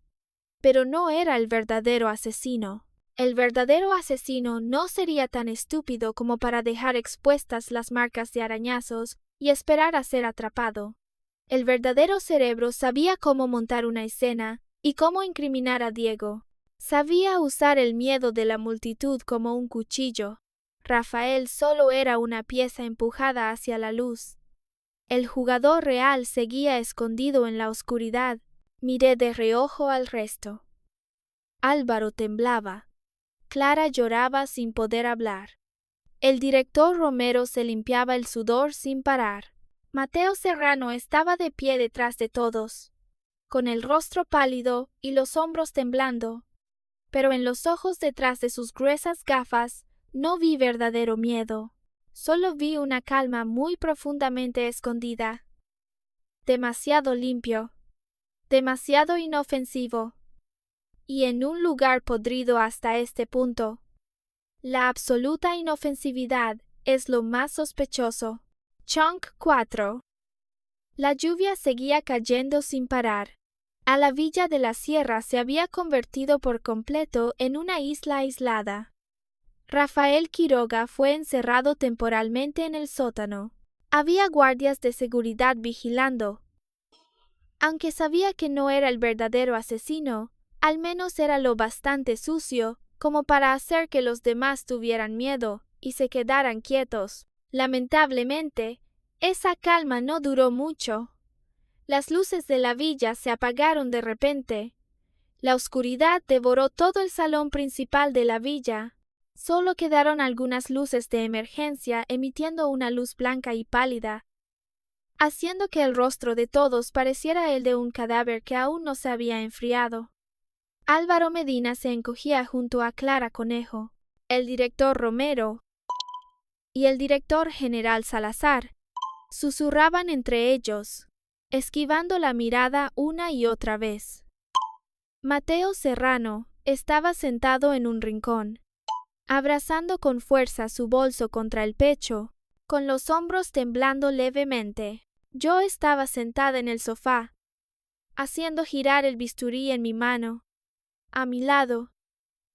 Pero no era el verdadero asesino. El verdadero asesino no sería tan estúpido como para dejar expuestas las marcas de arañazos y esperar a ser atrapado. El verdadero cerebro sabía cómo montar una escena y cómo incriminar a Diego. Sabía usar el miedo de la multitud como un cuchillo. Rafael solo era una pieza empujada hacia la luz. El jugador real seguía escondido en la oscuridad. Miré de reojo al resto. Álvaro temblaba. Clara lloraba sin poder hablar. El director Romero se limpiaba el sudor sin parar. Mateo Serrano estaba de pie detrás de todos, con el rostro pálido y los hombros temblando, pero en los ojos detrás de sus gruesas gafas no vi verdadero miedo, solo vi una calma muy profundamente escondida. Demasiado limpio, demasiado inofensivo, y en un lugar podrido hasta este punto. La absoluta inofensividad es lo más sospechoso. Chunk 4. La lluvia seguía cayendo sin parar. A la villa de la sierra se había convertido por completo en una isla aislada. Rafael Quiroga fue encerrado temporalmente en el sótano. Había guardias de seguridad vigilando. Aunque sabía que no era el verdadero asesino, al menos era lo bastante sucio como para hacer que los demás tuvieran miedo y se quedaran quietos. Lamentablemente, esa calma no duró mucho. Las luces de la villa se apagaron de repente. La oscuridad devoró todo el salón principal de la villa. Solo quedaron algunas luces de emergencia emitiendo una luz blanca y pálida, haciendo que el rostro de todos pareciera el de un cadáver que aún no se había enfriado. Álvaro Medina se encogía junto a Clara Conejo. El director Romero y el director general Salazar susurraban entre ellos, esquivando la mirada una y otra vez. Mateo Serrano estaba sentado en un rincón, abrazando con fuerza su bolso contra el pecho, con los hombros temblando levemente. Yo estaba sentada en el sofá, haciendo girar el bisturí en mi mano. A mi lado,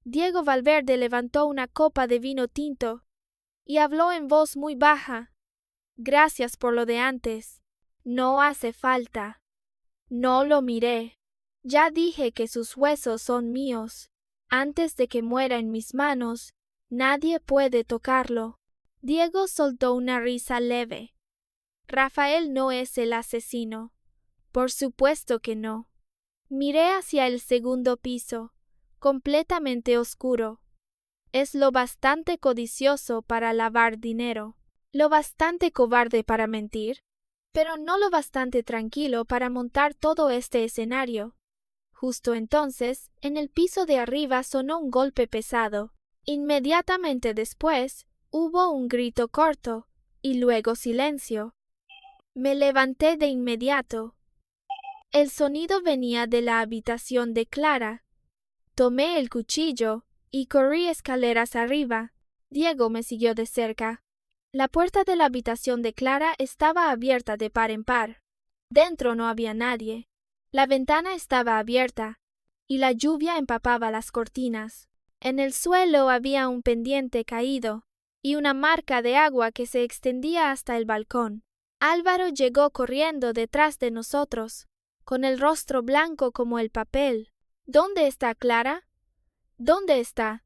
Diego Valverde levantó una copa de vino tinto y habló en voz muy baja. Gracias por lo de antes. No hace falta. No lo miré. Ya dije que sus huesos son míos. Antes de que muera en mis manos, nadie puede tocarlo. Diego soltó una risa leve. Rafael no es el asesino. Por supuesto que no. Miré hacia el segundo piso, completamente oscuro. Es lo bastante codicioso para lavar dinero, lo bastante cobarde para mentir, pero no lo bastante tranquilo para montar todo este escenario. Justo entonces, en el piso de arriba sonó un golpe pesado. Inmediatamente después, hubo un grito corto, y luego silencio. Me levanté de inmediato. El sonido venía de la habitación de Clara. Tomé el cuchillo y corrí escaleras arriba. Diego me siguió de cerca. La puerta de la habitación de Clara estaba abierta de par en par. Dentro no había nadie. La ventana estaba abierta, y la lluvia empapaba las cortinas. En el suelo había un pendiente caído, y una marca de agua que se extendía hasta el balcón. Álvaro llegó corriendo detrás de nosotros, con el rostro blanco como el papel. ¿Dónde está Clara? ¿Dónde está?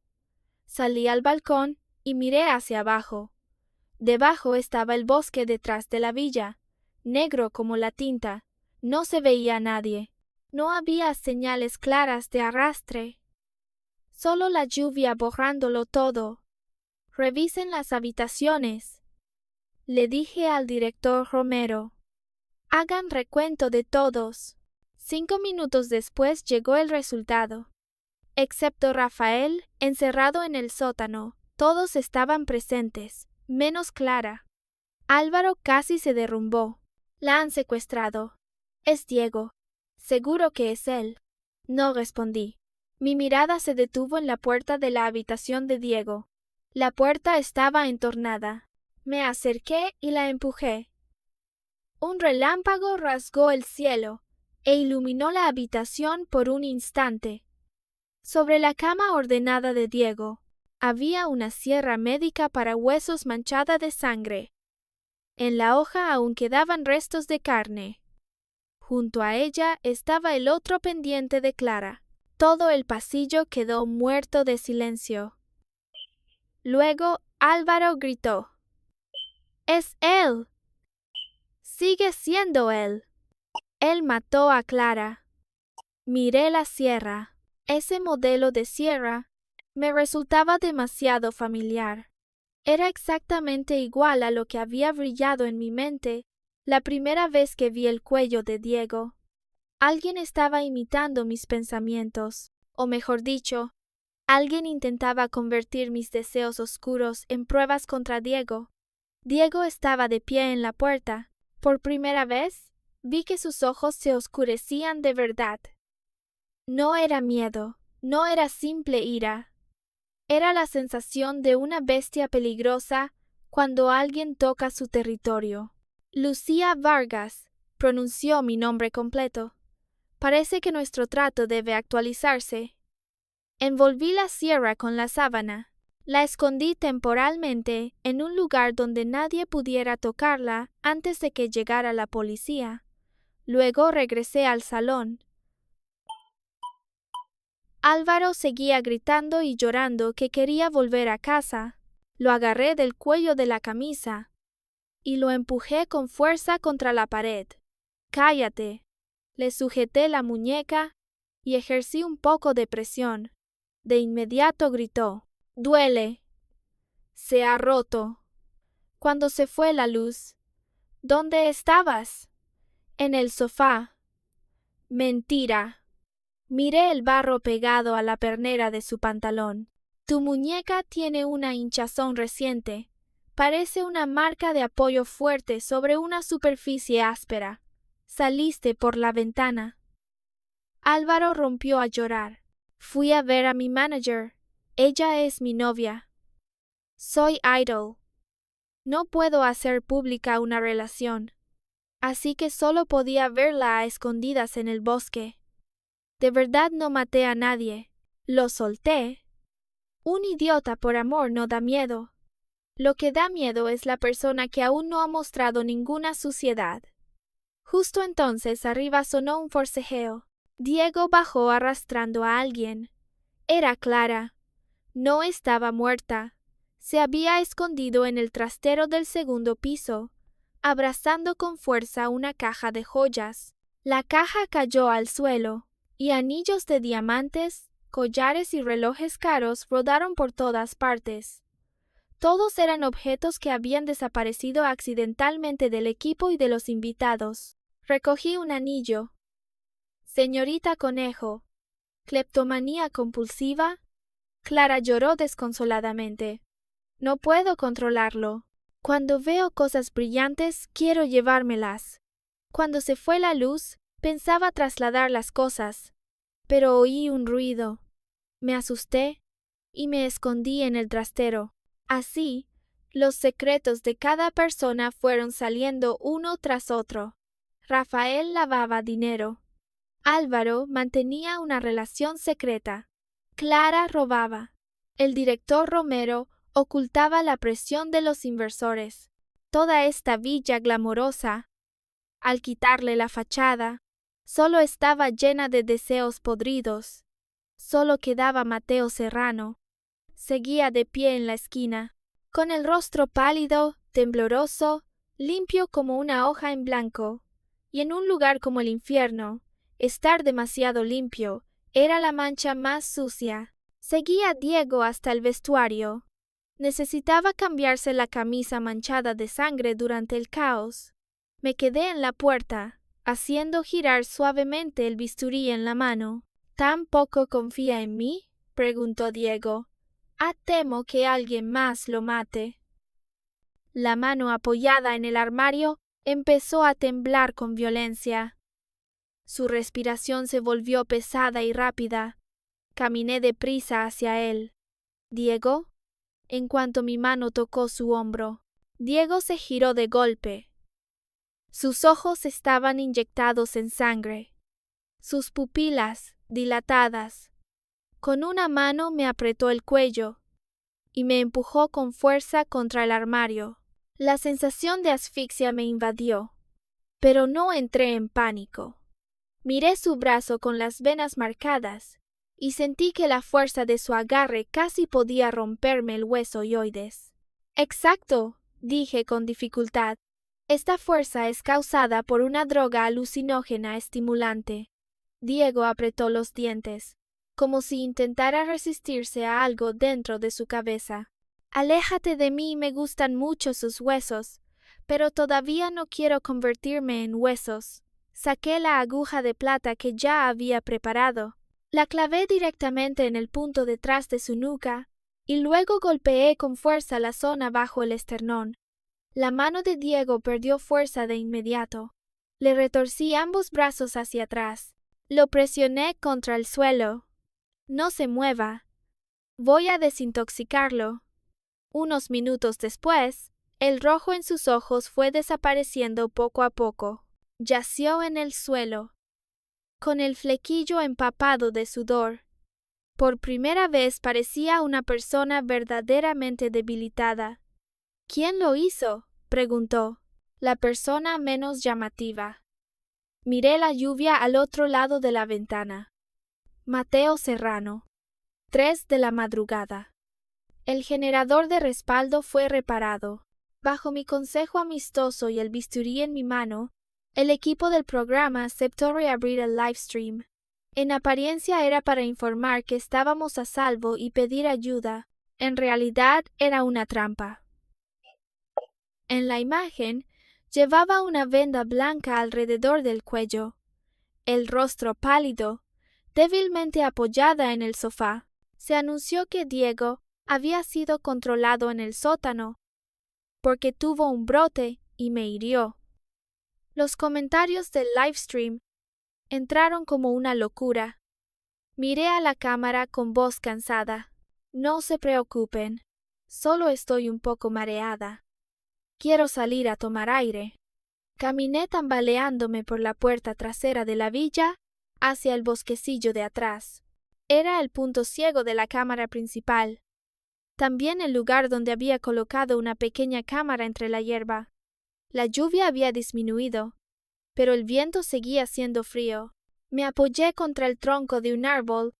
Salí al balcón y miré hacia abajo. Debajo estaba el bosque detrás de la villa, negro como la tinta. No se veía a nadie. No había señales claras de arrastre. Solo la lluvia borrándolo todo. Revisen las habitaciones, le dije al director Romero. Hagan recuento de todos. 5 minutos después llegó el resultado. Excepto Rafael, encerrado en el sótano, todos estaban presentes, menos Clara. Álvaro casi se derrumbó. La han secuestrado. Es Diego. Seguro que es él. No respondí. Mi mirada se detuvo en la puerta de la habitación de Diego. La puerta estaba entornada. Me acerqué y la empujé. Un relámpago rasgó el cielo e iluminó la habitación por un instante. Sobre la cama ordenada de Diego había una sierra médica para huesos manchada de sangre. En la hoja aún quedaban restos de carne. Junto a ella estaba el otro pendiente de Clara. Todo el pasillo quedó muerto de silencio. Luego Álvaro gritó: ¡Es él! ¡Sigue siendo él! Él mató a Clara. Miré la sierra. Ese modelo de sierra me resultaba demasiado familiar. Era exactamente igual a lo que había brillado en mi mente la primera vez que vi el cuello de Diego. Alguien estaba imitando mis pensamientos, o mejor dicho, alguien intentaba convertir mis deseos oscuros en pruebas contra Diego. Diego estaba de pie en la puerta. Por primera vez, vi que sus ojos se oscurecían de verdad. No era miedo, no era simple ira. Era la sensación de una bestia peligrosa cuando alguien toca su territorio. Lucía Vargas, pronunció mi nombre completo. Parece que nuestro trato debe actualizarse. Envolví la sierra con la sábana. La escondí temporalmente en un lugar donde nadie pudiera tocarla antes de que llegara la policía. Luego regresé al salón. Álvaro seguía gritando y llorando que quería volver a casa. Lo agarré del cuello de la camisa y lo empujé con fuerza contra la pared. «Cállate». Le sujeté la muñeca y ejercí un poco de presión. De inmediato gritó: «¡Duele! Se ha roto». Cuando se fue la luz: «¿Dónde estabas?» «En el sofá». «Mentira». Miré el barro pegado a la pernera de su pantalón. «Tu muñeca tiene una hinchazón reciente. Parece una marca de apoyo fuerte sobre una superficie áspera. Saliste por la ventana». Álvaro rompió a llorar. «Fui a ver a mi manager. Ella es mi novia. Soy idol. No puedo hacer pública una relación. Así que solo podía verla a escondidas en el bosque. De verdad no maté a nadie. Lo solté. Un idiota por amor no da miedo. Lo que da miedo es la persona que aún no ha mostrado ninguna suciedad». Justo entonces arriba sonó un forcejeo. Diego bajó arrastrando a alguien. Era Clara. No estaba muerta. Se había escondido en el trastero del segundo piso, abrazando con fuerza una caja de joyas. La caja cayó al suelo, y anillos de diamantes, collares y relojes caros rodaron por todas partes. Todos eran objetos que habían desaparecido accidentalmente del equipo y de los invitados. Recogí un anillo. «Señorita Conejo, ¿cleptomanía compulsiva?» Clara lloró desconsoladamente. «No puedo controlarlo. Cuando veo cosas brillantes, quiero llevármelas. Cuando se fue la luz, pensaba trasladar las cosas, pero oí un ruido. Me asusté y me escondí en el trastero. Así, los secretos de cada persona fueron saliendo uno tras otro. Rafael lavaba dinero. Álvaro mantenía una relación secreta. Clara robaba. El director Romero ocultaba la presión de los inversores. Toda esta villa glamorosa, al quitarle la fachada, solo estaba llena de deseos podridos. Solo quedaba Mateo Serrano. Seguía de pie en la esquina, con el rostro pálido, tembloroso, limpio como una hoja en blanco, y en un lugar como el infierno, estar demasiado limpio era la mancha más sucia. Seguí a Diego hasta el vestuario. Necesitaba cambiarse la camisa manchada de sangre durante el caos. Me quedé en la puerta, haciendo girar suavemente el bisturí en la mano. ¿Tan poco confía en mí?, preguntó Diego. Temo que alguien más lo mate. La mano apoyada en el armario empezó a temblar con violencia. Su respiración se volvió pesada y rápida. Caminé deprisa hacia él. ¿Diego? En cuanto mi mano tocó su hombro, Diego se giró de golpe. Sus ojos estaban inyectados en sangre, sus pupilas dilatadas. Con una mano me apretó el cuello y me empujó con fuerza contra el armario. La sensación de asfixia me invadió, pero no entré en pánico. Miré su brazo con las venas marcadas y sentí que la fuerza de su agarre casi podía romperme el hueso ioides. Exacto, dije con dificultad. Esta fuerza es causada por una droga alucinógena estimulante. Diego apretó los dientes, como si intentara resistirse a algo dentro de su cabeza. Aléjate de mí, me gustan mucho sus huesos, pero todavía no quiero convertirme en huesos. Saqué la aguja de plata que ya había preparado. La clavé directamente en el punto detrás de su nuca y luego golpeé con fuerza la zona bajo el esternón. La mano de Diego perdió fuerza de inmediato. Le retorcí ambos brazos hacia atrás. Lo presioné contra el suelo. No se mueva. Voy a desintoxicarlo. Unos minutos después, el rojo en sus ojos fue desapareciendo poco a poco. Yació en el suelo, con el flequillo empapado de sudor. Por primera vez parecía una persona verdaderamente debilitada. ¿Quién lo hizo?, preguntó, la persona menos llamativa. Miré la lluvia al otro lado de la ventana. Mateo Serrano. 3 de la madrugada. El generador de respaldo fue reparado. Bajo mi consejo amistoso y el bisturí en mi mano, el equipo del programa aceptó reabrir el livestream. En apariencia era para informar que estábamos a salvo y pedir ayuda. En realidad era una trampa. En la imagen, llevaba una venda blanca alrededor del cuello, el rostro pálido, débilmente apoyada en el sofá. Se anunció que Diego había sido controlado en el sótano, porque tuvo un brote y me hirió. Los comentarios del livestream entraron como una locura. Miré a la cámara con voz cansada. No se preocupen, solo estoy un poco mareada. Quiero salir a tomar aire. Caminé tambaleándome por la puerta trasera de la villa hacia el bosquecillo de atrás. Era el punto ciego de la cámara principal. También el lugar donde había colocado una pequeña cámara entre la hierba. La lluvia había disminuido, pero el viento seguía siendo frío. Me apoyé contra el tronco de un árbol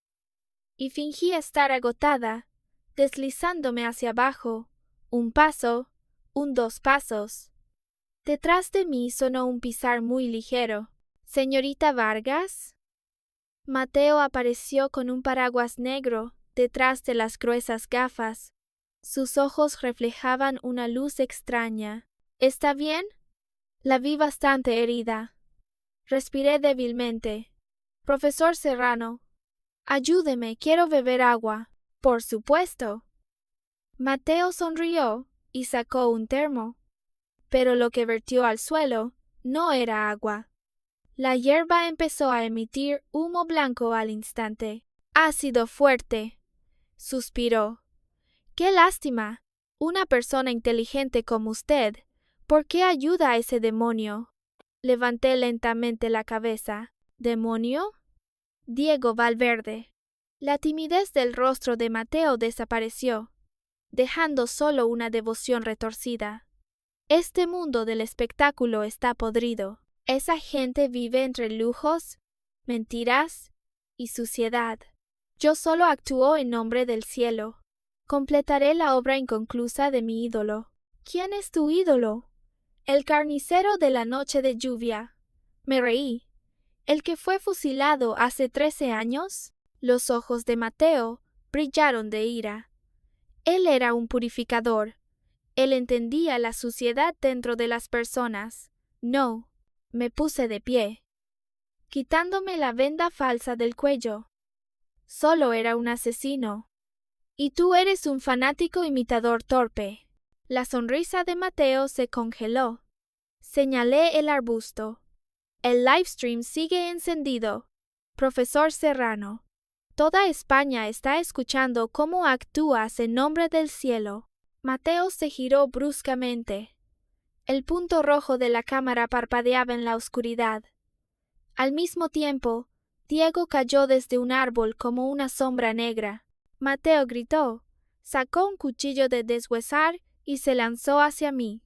y fingí estar agotada, deslizándome hacia abajo, un paso, 2 pasos. Detrás de mí sonó un pisar muy ligero. ¿Señorita Vargas? Mateo apareció con un paraguas negro detrás de las gruesas gafas. Sus ojos reflejaban una luz extraña. ¿Está bien? La vi bastante herida. Respiré débilmente. Profesor Serrano, ayúdeme, quiero beber agua. Por supuesto. Mateo sonrió y sacó un termo, pero lo que vertió al suelo no era agua. La hierba empezó a emitir humo blanco al instante. Ácido fuerte, suspiró. ¡Qué lástima! Una persona inteligente como usted, ¿por qué ayuda a ese demonio? Levanté lentamente la cabeza. ¿Demonio? Diego Valverde. La timidez del rostro de Mateo desapareció, dejando solo una devoción retorcida. Este mundo del espectáculo está podrido. Esa gente vive entre lujos, mentiras y suciedad. Yo solo actúo en nombre del cielo. Completaré la obra inconclusa de mi ídolo. ¿Quién es tu ídolo? El carnicero de la noche de lluvia. Me reí. ¿El que fue fusilado hace 13 años? Los ojos de Mateo brillaron de ira. Él era un purificador. Él entendía la suciedad dentro de las personas. No. Me puse de pie, quitándome la venda falsa del cuello. Solo era un asesino. Y tú eres un fanático imitador torpe. La sonrisa de Mateo se congeló. Señalé el arbusto. El livestream sigue encendido. Profesor Serrano. Toda España está escuchando cómo actúas en nombre del cielo. Mateo se giró bruscamente. El punto rojo de la cámara parpadeaba en la oscuridad. Al mismo tiempo, Diego cayó desde un árbol como una sombra negra. Mateo gritó, sacó un cuchillo de deshuesar y se lanzó hacia mí.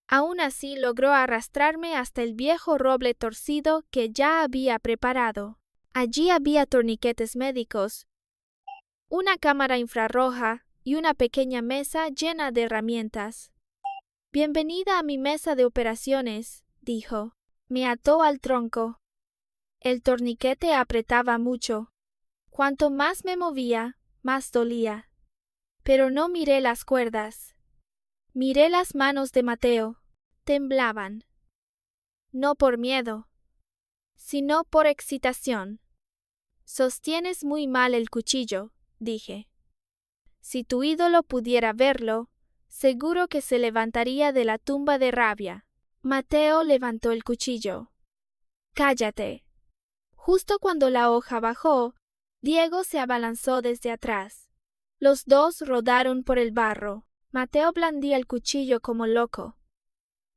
Aún así logró arrastrarme hasta el viejo roble torcido que ya había preparado. Allí había torniquetes médicos, una cámara infrarroja y una pequeña mesa llena de herramientas. Bienvenida a mi mesa de operaciones, dijo. Me ató al tronco. El torniquete apretaba mucho. Cuanto más me movía, más dolía. Pero no miré las cuerdas. Miré las manos de Mateo. Temblaban. No por miedo, sino por excitación. Sostienes muy mal el cuchillo, dije. Si tu ídolo pudiera verlo, seguro que se levantaría de la tumba de rabia. Mateo levantó el cuchillo. Cállate. Justo cuando la hoja bajó, Diego se abalanzó desde atrás. Los dos rodaron por el barro. Mateo blandía el cuchillo como loco.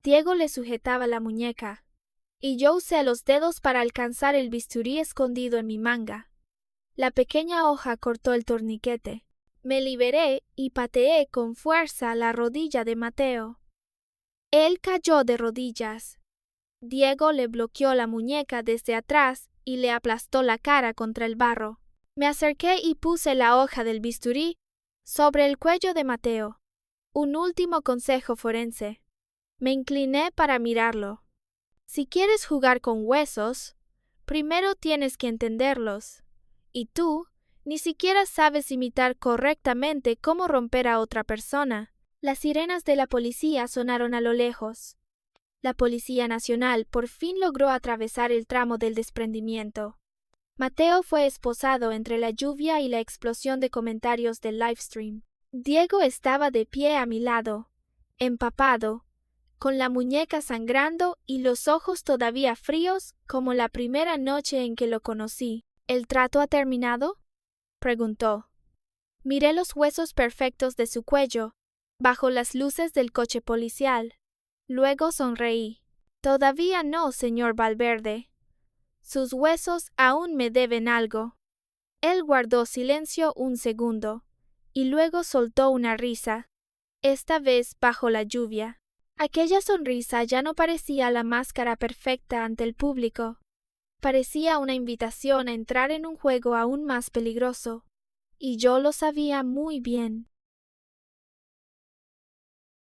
Diego le sujetaba la muñeca, y yo usé los dedos para alcanzar el bisturí escondido en mi manga. La pequeña hoja cortó el torniquete. Me liberé y pateé con fuerza la rodilla de Mateo. Él cayó de rodillas. Diego le bloqueó la muñeca desde atrás y le aplastó la cara contra el barro. Me acerqué y puse la hoja del bisturí sobre el cuello de Mateo. Un último consejo forense. Me incliné para mirarlo. Si quieres jugar con huesos, primero tienes que entenderlos. Y tú ni siquiera sabes imitar correctamente cómo romper a otra persona. Las sirenas de la policía sonaron a lo lejos. La Policía Nacional por fin logró atravesar el tramo del desprendimiento. Mateo fue esposado entre la lluvia y la explosión de comentarios del livestream. Diego estaba de pie a mi lado, empapado, con la muñeca sangrando y los ojos todavía fríos como la primera noche en que lo conocí. ¿El trato ha terminado?, preguntó. Miré los huesos perfectos de su cuello, bajo las luces del coche policial. Luego sonreí. Todavía no, señor Valverde. Sus huesos aún me deben algo. Él guardó silencio un segundo, y luego soltó una risa, esta vez bajo la lluvia. Aquella sonrisa ya no parecía la máscara perfecta ante el público. Parecía una invitación a entrar en un juego aún más peligroso. Y yo lo sabía muy bien.